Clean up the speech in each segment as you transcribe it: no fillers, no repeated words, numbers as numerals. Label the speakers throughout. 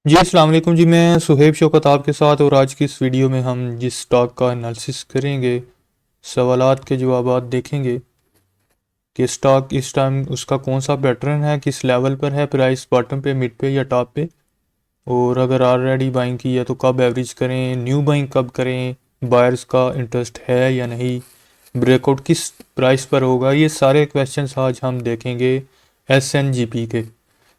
Speaker 1: जी अस्सलाम वालेकुम जी। मैं सुहेब शौकत आपके साथ, और आज की इस वीडियो में हम जिस स्टॉक का एनालिसिस करेंगे, सवालात के जवाबात देखेंगे कि स्टॉक इस टाइम उसका कौन सा पैटर्न है, किस लेवल पर है, प्राइस बॉटम पे, मिड पे या टॉप पे, और अगर ऑलरेडी बाइंग की है तो कब एवरेज करें, न्यू बाइंग कब करें, बायर्स का इंटरेस्ट है या नहीं, ब्रेकआउट किस प्राइस पर होगा। ये सारे क्वेश्चंस आज हम देखेंगे SNGP के।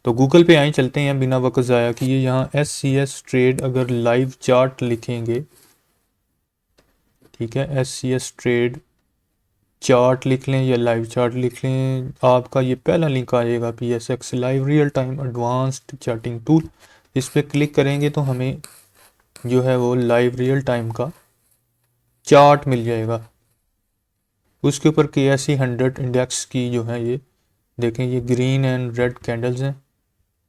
Speaker 1: तो गूगल पे आए, चलते हैं बिना वक्त ज़ाया किए। यहाँ SCS ट्रेड अगर लाइव चार्ट लिखेंगे, ठीक है, SCS ट्रेड चार्ट लिख लें या लाइव चार्ट लिख लें, आपका ये पहला लिंक आ जाएगा PSX live real time advanced charting tool. इस पर क्लिक करेंगे तो हमें जो है वो लाइव रियल टाइम का चार्ट मिल जाएगा। उसके ऊपर KSE 100 इंडेक्स की जो है ये देखें, ये ग्रीन एंड रेड कैंडल्स हैं,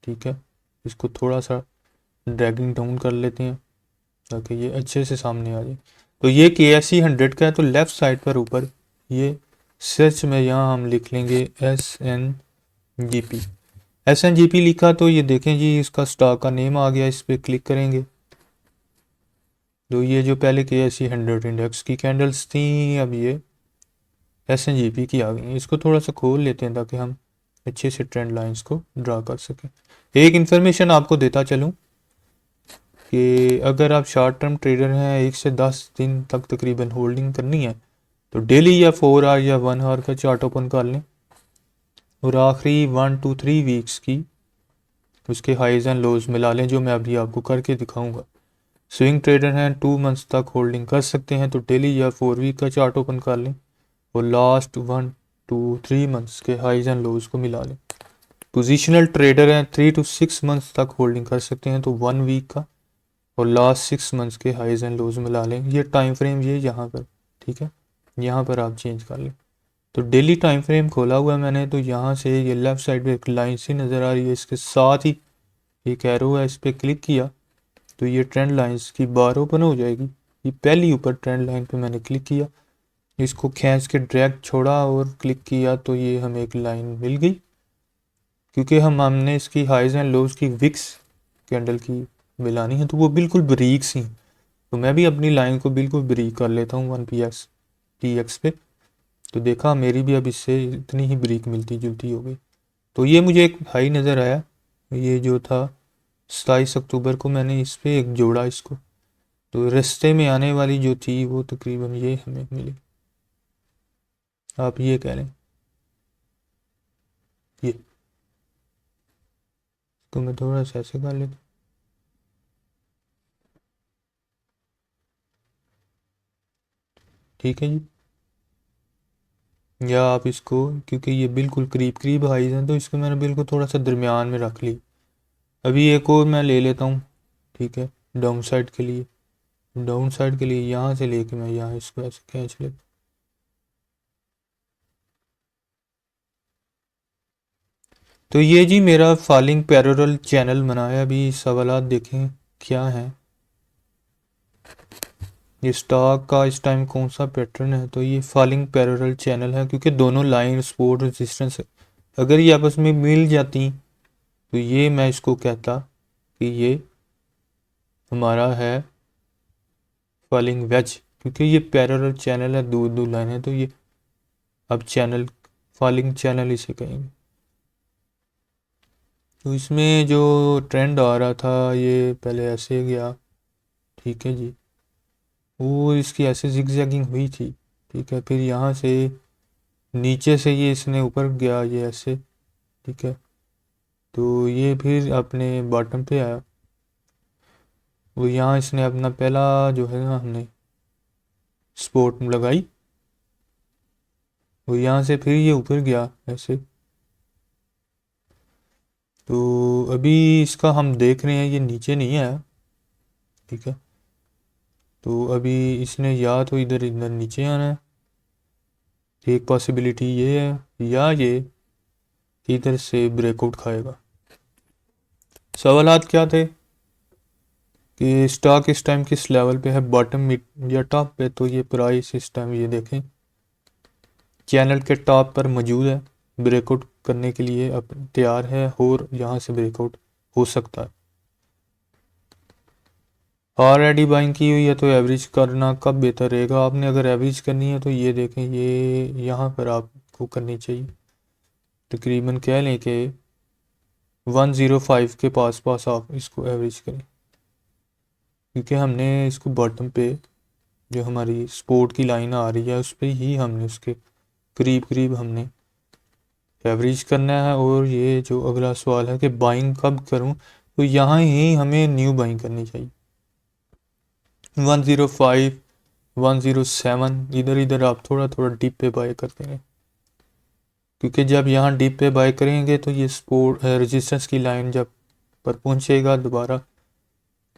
Speaker 1: ठीक है। इसको थोड़ा सा ड्रैगिंग डाउन कर लेते हैं ताकि ये अच्छे से सामने आ जाए। तो ये KSE 100 का है, तो लेफ़्ट साइड पर ऊपर ये सर्च में यहाँ हम लिख लेंगे SNGP लिखा तो ये देखें जी, इसका स्टॉक का नेम आ गया। इस पर क्लिक करेंगे तो ये जो पहले KSE 100 इंडेक्स की कैंडल्स थी, अब ये SNGP की आ गई। इसको थोड़ा सा खोल लेते हैं ताकि हम अच्छे से ट्रेंड लाइंस को ड्रा कर सकें। एक इन्फॉर्मेशन आपको देता चलूँ कि अगर आप शॉर्ट टर्म ट्रेडर हैं, 1 से 10 दिन तक तकरीबन होल्डिंग करनी है, तो डेली या 4 आवर या 1 आवर का चार्ट ओपन कर लें और आखिरी 1 to 3 वीक्स की उसके हाइज एंड लोज मिला लें, जो मैं अभी आपको करके दिखाऊंगा। स्विंग ट्रेडर हैं, 2 मंथ्स तक होल्डिंग कर सकते हैं, तो डेली या 4 वीक का चार्ट ओपन कर लें और लास्ट 1 to 3 मंथ्स के हाइज एंड लोज को मिला लें। पोजिशनल ट्रेडर हैं, 3 to 6 मंथ्स तक होल्डिंग कर सकते हैं, तो 1 वीक का और लास्ट 6 मंथ्स के हाइज एंड लोज मिला लें। ये टाइम फ्रेम ये यहाँ पर, ठीक है, यहाँ पर आप चेंज कर लें। तो डेली टाइम फ्रेम खोला हुआ है मैंने, तो यहाँ से ये लेफ़्ट साइड पे एक लाइन सी नज़र आ रही है, इसके साथ ही एक एरो है, इस पर क्लिक किया तो ये ट्रेंड लाइंस की बार ओपन हो जाएगी। ये पहली ऊपर ट्रेंड लाइन पे मैंने क्लिक किया, इसको खींच के ड्रैग छोड़ा और क्लिक किया तो ये हमें एक लाइन मिल गई। क्योंकि हमने इसकी हाइज एंड लोज की विक्स कैंडल की मिलानी है, तो वो बिल्कुल बारीक सी, तो मैं भी अपनी लाइन को बिल्कुल बारीक कर लेता हूँ 1PX पे। तो देखा मेरी भी अब इससे इतनी ही बारीक मिलती जुलती हो गई। तो ये मुझे एक हाई नज़र आया, ये जो था 27 अक्टूबर को मैंने इस पर एक जोड़ा इसको, तो रास्ते में आने वाली जो थी वो तकरीबन ये हमें मिली, आप ये कह लें। ये तो मैं थोड़ा सा ऐसे कर लेता, ठीक है जी। या आप इसको, क्योंकि ये बिल्कुल करीब करीब हाइज हैं, तो इसको मैंने बिल्कुल थोड़ा सा दरमियान में रख ली। अभी एक और मैं ले लेता हूँ, ठीक है, डाउन साइड के लिए। डाउन साइड के लिए यहाँ से लेके मैं यहाँ इसको ऐसे खींच लेता। तो ये जी मेरा फॉलिंग पैरेलल चैनल बनाया। अभी सवालात देखें क्या हैं। ये स्टॉक का इस टाइम कौन सा पैटर्न है, तो ये फॉलिंग पैरेलल चैनल है, क्योंकि दोनों लाइन सपोर्ट रेजिस्टेंस अगर ये आपस में मिल जाती तो ये मैं इसको कहता कि ये हमारा है फॉलिंग वेज, क्योंकि ये पैरेलल चैनल है, दो दो लाइन है, तो ये अब चैनल फॉलिंग चैनल इसे कहेंगे। तो इसमें जो ट्रेंड आ रहा था ये पहले ऐसे गया, ठीक है जी, वो इसकी ऐसे जिगजैगिंग हुई थी, ठीक है, फिर यहाँ से नीचे से ये इसने ऊपर गया ये ऐसे, ठीक है, तो ये फिर अपने बॉटम पे आया। वो यहाँ इसने अपना पहला जो है ना, हमने सपोर्ट लगाई, वो यहाँ से फिर ये ऊपर गया ऐसे। तो अभी इसका हम देख रहे हैं ये नीचे नहीं आया, ठीक है, तो अभी इसने या तो इधर इधर नीचे आना है, एक पॉसिबिलिटी ये है, या ये इधर से ब्रेकआउट खाएगा। सवालात क्या थे कि स्टॉक इस टाइम किस लेवल पे है, बॉटम मिड या टॉप पे, तो ये प्राइस इस टाइम ये देखें चैनल के टॉप पर मौजूद है, ब्रेकआउट करने के लिए अब तैयार है और यहाँ से ब्रेकआउट हो सकता है। ऑलरेडी बाइंग की हुई है तो एवरेज करना कब बेहतर रहेगा? आपने अगर एवरेज करनी है तो ये देखें, ये यहाँ पर आपको करनी चाहिए, तकरीबन कह लें कि 105 के पास पास आप इसको एवरेज करें, क्योंकि हमने इसको बॉटम पे जो हमारी सपोर्ट की लाइन आ रही है उस पर ही हमने उसके करीब करीब हमने एवरेज करना है। और ये जो अगला सवाल है कि बाइंग कब करूं, तो यहाँ ही हमें न्यू बाइंग करनी चाहिए। 105 107 इधर इधर आप थोड़ा थोड़ा डीप पे बाय करते हैं, क्योंकि जब यहाँ डीप पे बाय करेंगे तो ये सपोर्ट रेजिस्टेंस की लाइन जब पर पहुँचेगा दोबारा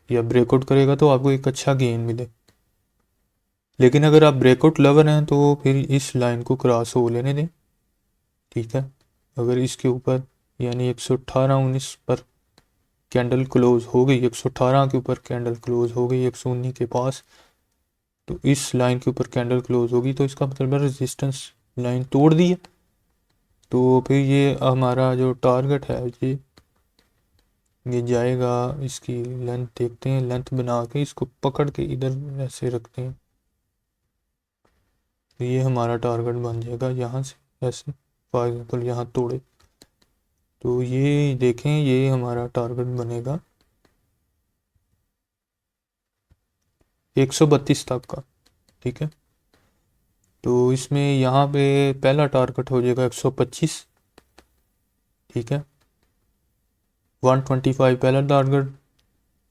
Speaker 1: या ब्रेकआउट करेगा तो आपको एक अच्छा गेन मिले। लेकिन अगर आप ब्रेकआउट लवर हैं तो फिर इस लाइन को क्रॉस हो लेने दें, ठीक है। अगर इसके ऊपर यानी 118-19 पर कैंडल क्लोज हो गई, 118 के ऊपर कैंडल क्लोज हो गई 119 के पास, तो इस लाइन के ऊपर कैंडल क्लोज होगी तो इसका मतलब है रेजिस्टेंस लाइन तोड़ दी है। तो फिर ये हमारा जो टारगेट है ये जाएगा, इसकी लेंथ देखते हैं, लेंथ बना के इसको पकड़ के इधर ऐसे रखते हैं, तो ये हमारा टारगेट बन जाएगा। यहाँ से ऐसे फॉर एग्जाम्पल यहाँ तोड़े तो ये देखें, ये हमारा टारगेट बनेगा 132 तक का, ठीक है। तो इसमें यहाँ पे पहला टारगेट हो जाएगा 125, ठीक है। 125 पहला टारगेट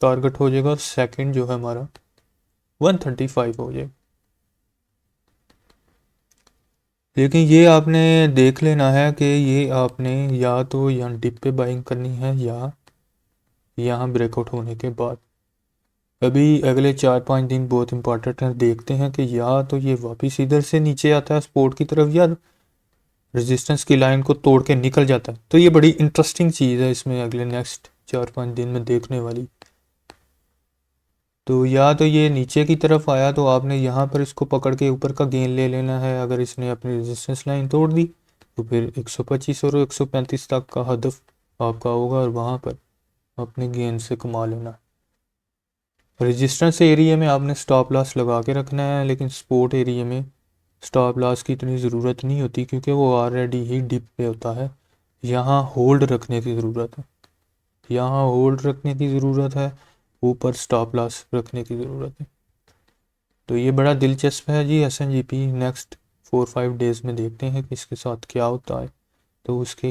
Speaker 1: टारगेट हो जाएगा, और सेकंड जो है हमारा 135 हो जाएगा। लेकिन ये आपने देख लेना है कि ये आपने या तो यहाँ डिप पे बाइंग करनी है या यहाँ ब्रेकआउट होने के बाद। अभी अगले 4-5 दिन बहुत इंपॉर्टेंट है, देखते हैं कि या तो ये वापस इधर से नीचे आता है सपोर्ट की तरफ या रेजिस्टेंस की लाइन को तोड़ के निकल जाता है। तो ये बड़ी इंटरेस्टिंग चीज़ है इसमें अगले नेक्स्ट 4-5 दिन में देखने वाली। तो या तो ये नीचे की तरफ आया तो आपने यहाँ पर इसको पकड़ के ऊपर का गेन ले लेना है, अगर इसने अपनी रेजिस्टेंस लाइन तोड़ दी तो फिर 125 और 135 तक का हदफ आपका होगा और वहाँ पर अपने गेन से कमा लेना। रेजिस्टेंस एरिया में आपने स्टॉप लॉस लगा के रखना है, लेकिन सपोर्ट एरिया में स्टॉप लॉस की इतनी ज़रूरत नहीं होती क्योंकि वो ऑलरेडी ही डिप पे होता है। यहाँ होल्ड रखने की ज़रूरत है, यहाँ होल्ड रखने की ज़रूरत है, ऊपर स्टॉप लॉस रखने की ज़रूरत है। तो ये बड़ा दिलचस्प है जी SNGP। नेक्स्ट 4-5 डेज़ में देखते हैं कि इसके साथ क्या होता है। तो उसके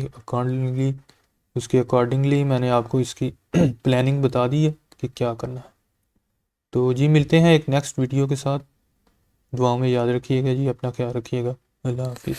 Speaker 1: अकॉर्डिंगली मैंने आपको इसकी प्लानिंग बता दी है कि क्या करना है। तो जी मिलते हैं एक नेक्स्ट वीडियो के साथ। दुआओं में याद रखिएगा जी, अपना ख्याल रखिएगा। अल्लाह हाफिज़।